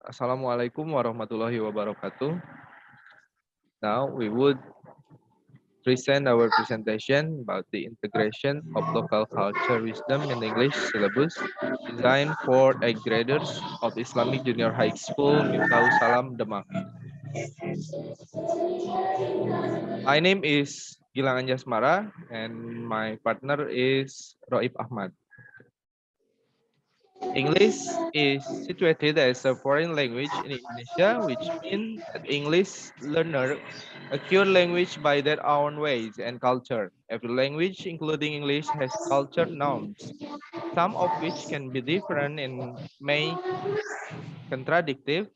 Assalamualaikum warahmatullahi wabarakatuh. Now we would present our presentation about the integration of local culture wisdom in English syllabus designed for 8th graders of Islamic Junior High School, Miftahussalam, Demak. My name is Gilang Anjasmara and my partner is Roif Ahmad. English is situated as a foreign language in Indonesia, which means that English learners acquire language by their own ways and culture. Every language, including English, has culture norms, some of which can be different and may contradictive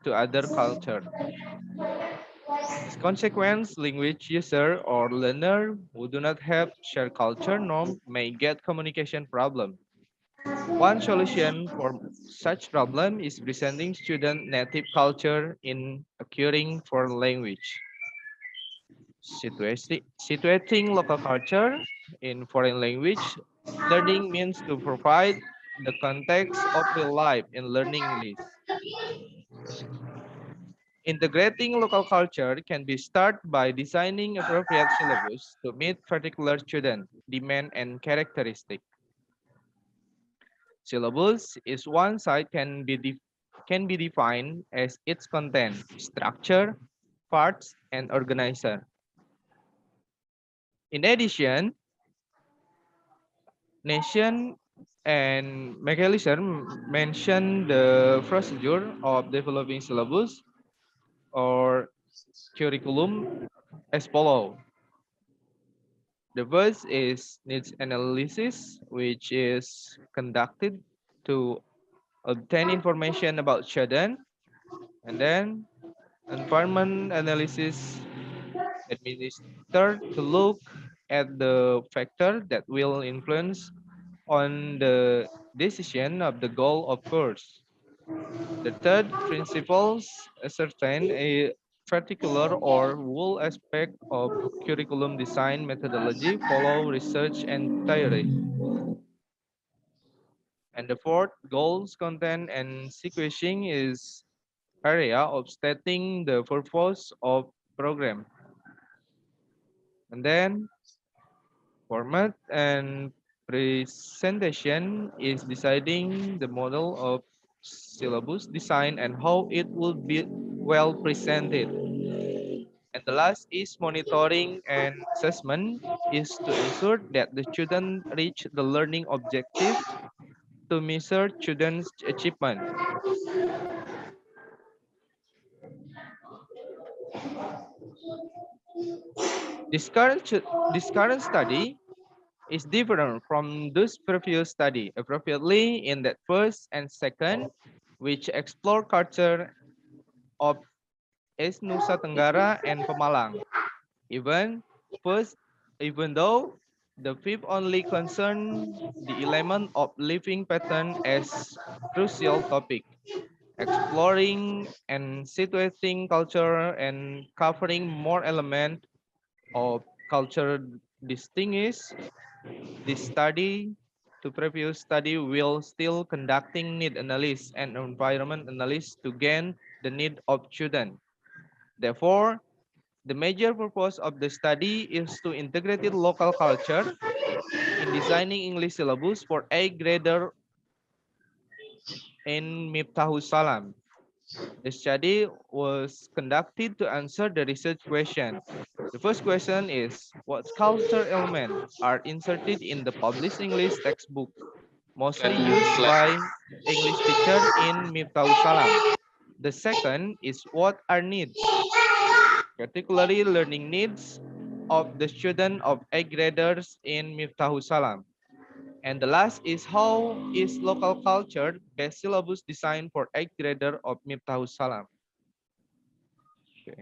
to other culture. As consequence, language user or learner who do not have shared culture norm may get communication problem. One solution for such problem is presenting student native culture in acquiring foreign language. Situating local culture in foreign language learning means to provide the context of real life in learning English. Integrating local culture can be started by designing appropriate syllabus to meet particular student demand and characteristic. Syllabus is one side can be defined as its content, structure, parts, and organizer. In addition, Nation and McAllister mentioned the procedure of developing syllabus or curriculum as follows. The first is needs analysis, which is conducted to obtain information about student, and then environment analysis administered to look at the factor that will influence on the decision of the goal of course. The third principles ascertain a particular or whole aspect of curriculum design methodology, follow research and theory. And the fourth, goals, content, and sequencing is area of stating the purpose of program. And then format and presentation is deciding the model of syllabus design and how it will be well presented. And the last is monitoring and assessment is to ensure that the student reach the learning objective to measure students' achievement. This current study is different from this previous study, appropriately in that first and second, which explore culture of East Nusa Tenggara and Pemalang. Even first, even though the fifth only concern the element of living pattern as crucial topic, exploring and situating culture and covering more element of culture distinguish this study to previous study will still conducting need analysis and environment analysis to gain the need of student. Therefore, the major purpose of the study is to integrate local culture in designing English syllabus for A grader in Miftahussalam. The study was conducted to answer the research question. The first question is, what culture elements are inserted in the published English textbook, mostly used by English teacher in Miftahussalam? The second is, what are needs, particularly learning needs of the student of 8th graders in Miftahussalam? And the last is, how is local culture based syllabus designed for 8th grader of Miftahussalam? Okay.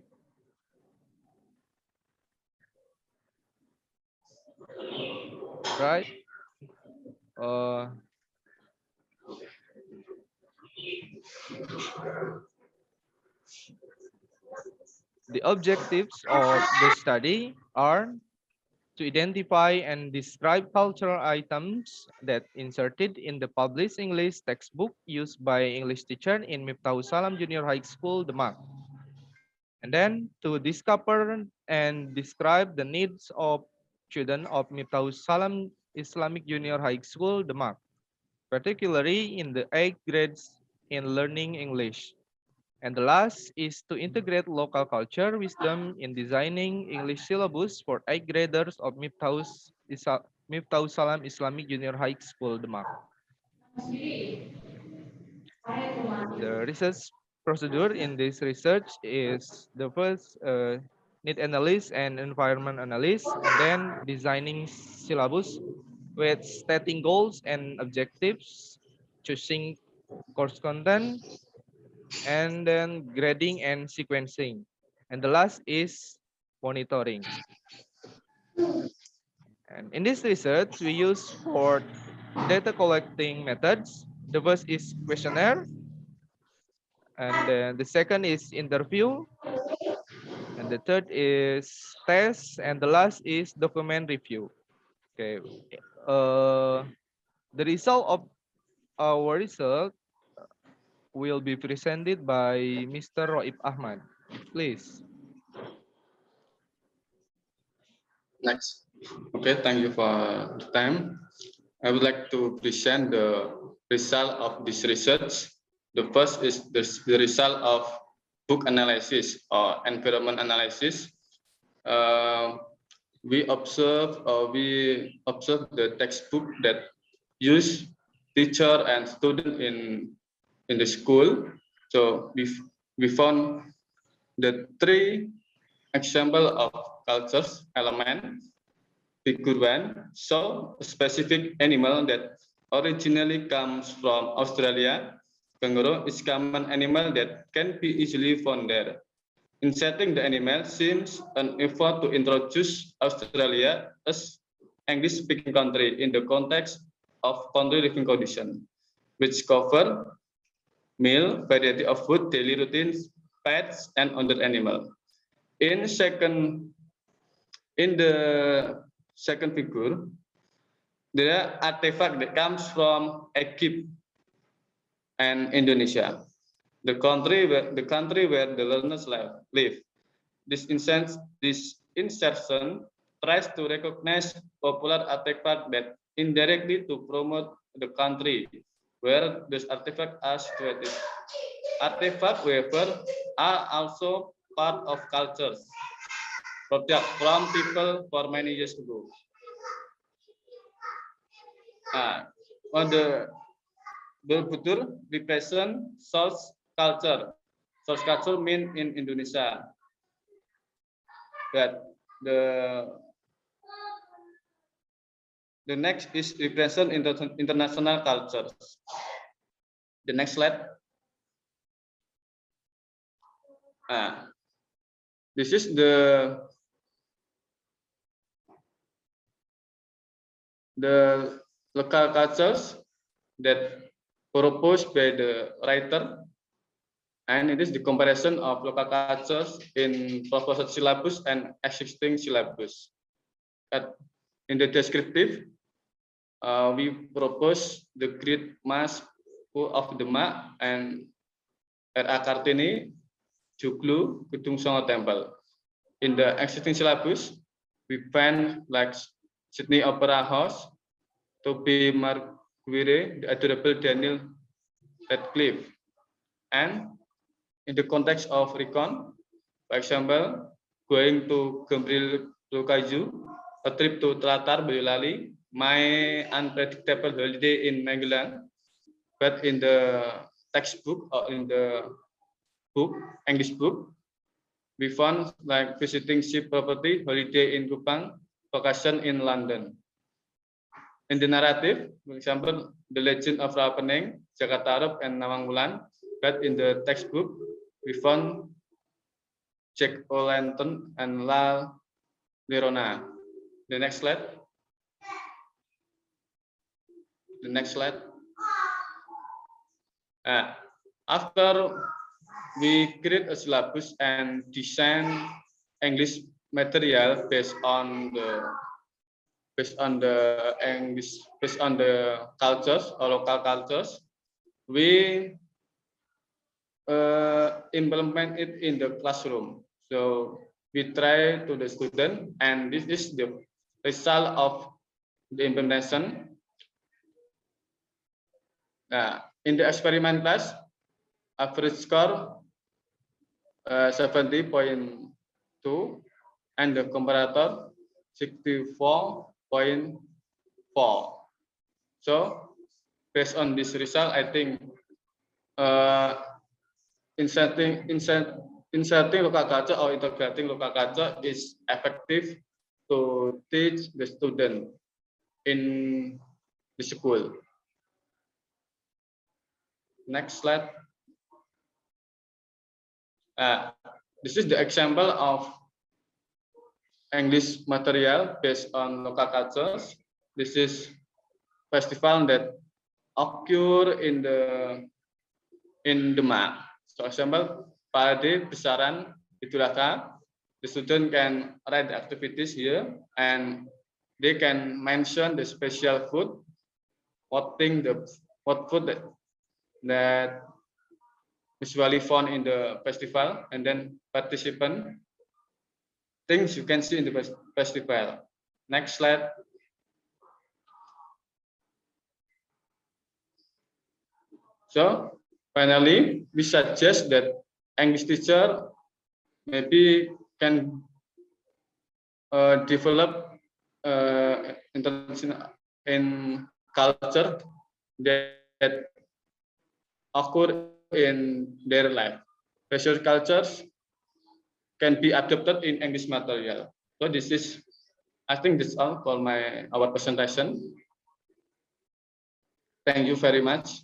Right. Uh, the objectives of the study are to identify and describe cultural items that inserted in the published English textbook used by English teacher in Miftahussalam Junior High School, Demak. And then to discover and describe the needs of children of Miftahussalam Islamic Junior High School, Demak, particularly in the 8th grades in learning English. And the last is to integrate local culture wisdom in designing English syllabus for 8th graders of Miftahussalam Islamic Junior High School, Demak. The research procedure in this research is the first need analysis and environment analysis, and then designing syllabus with stating goals and objectives, choosing course content, and then grading and sequencing. And the last is monitoring. And in this research, we use four data collecting methods. The first is questionnaire, and then the second is interview, and the third is test, and the last is document review. Okay. Uh, the result of our result will be presented by Mr. Roif Ahmad. Please. Next. Okay, thank you for the time. I would like to present the result of this research. The first is the result of book analysis or environment analysis. We observe the textbook that use teacher and student in the school. So we found the three example of cultures element. Figure 1 show a specific animal that originally comes from Australia. Kangaroo is common animal that can be easily found there. Inserting the animal seems an effort to introduce Australia as English-speaking country in the context of country living condition, which cover meal, variety of food, daily routines, pets, and other animal. In the second figure, there are artifacts that comes from Egypt and Indonesia, the country where the learners live. This insertion tries to recognize popular artifacts that indirectly to promote the country where this artifact are situated. Artifacts, however, are also part of cultures product from people for many years ago. On the Berbutur represent source culture. Source culture mean in Indonesia. But the next is represent international cultures. The next slide. This is the local cultures that proposed by the writer, and it is the comparison of local cultures in proposed syllabus and existing syllabus. In the descriptive, we propose the Great Mass of Demak and R.A. Kartini, Joglo, Gedung Songo Temple. In the existing syllabus, we find like Sydney Opera House, Toby Maguire, the adorable Daniel Radcliffe. And in the context of recon, for example, going to Gembril Lokaju, a trip to Telatar Boyolali, my unpredictable holiday in Magelang. But in the textbook or in the book, English book, we found like visiting ship property, holiday in Kupang, vacation in London. In the narrative, for example, the legend of Rapeneng, Jakarta Arab, and Nawang Wulan. But in the textbook, we found Jack O'Lantern and La Llorona. The next slide. The next slide. After we create a syllabus and design English material based on the based on the English, based on the cultures or local cultures, we implement it in the classroom. So we try to the student, and this is the result of the implementation. In the experiment class, average score 70.2, and the comparator 64.4. So based on this result, I think inserting local culture or integrating local culture is effective to teach the student in the school. Next slide. This is the example of English material based on local cultures. This is festival that occur in Demak. So example, Parade Besaran Idul Adha. The student can write the activities here, and they can mention the special food, what food that usually found in the festival, and then participant things you can see in the festival. Next slide. So finally, we suggest that English teacher maybe can develop international in culture that occur in their life. Special cultures can be adopted in English material. So this is, I think this is all for our presentation. Thank you very much.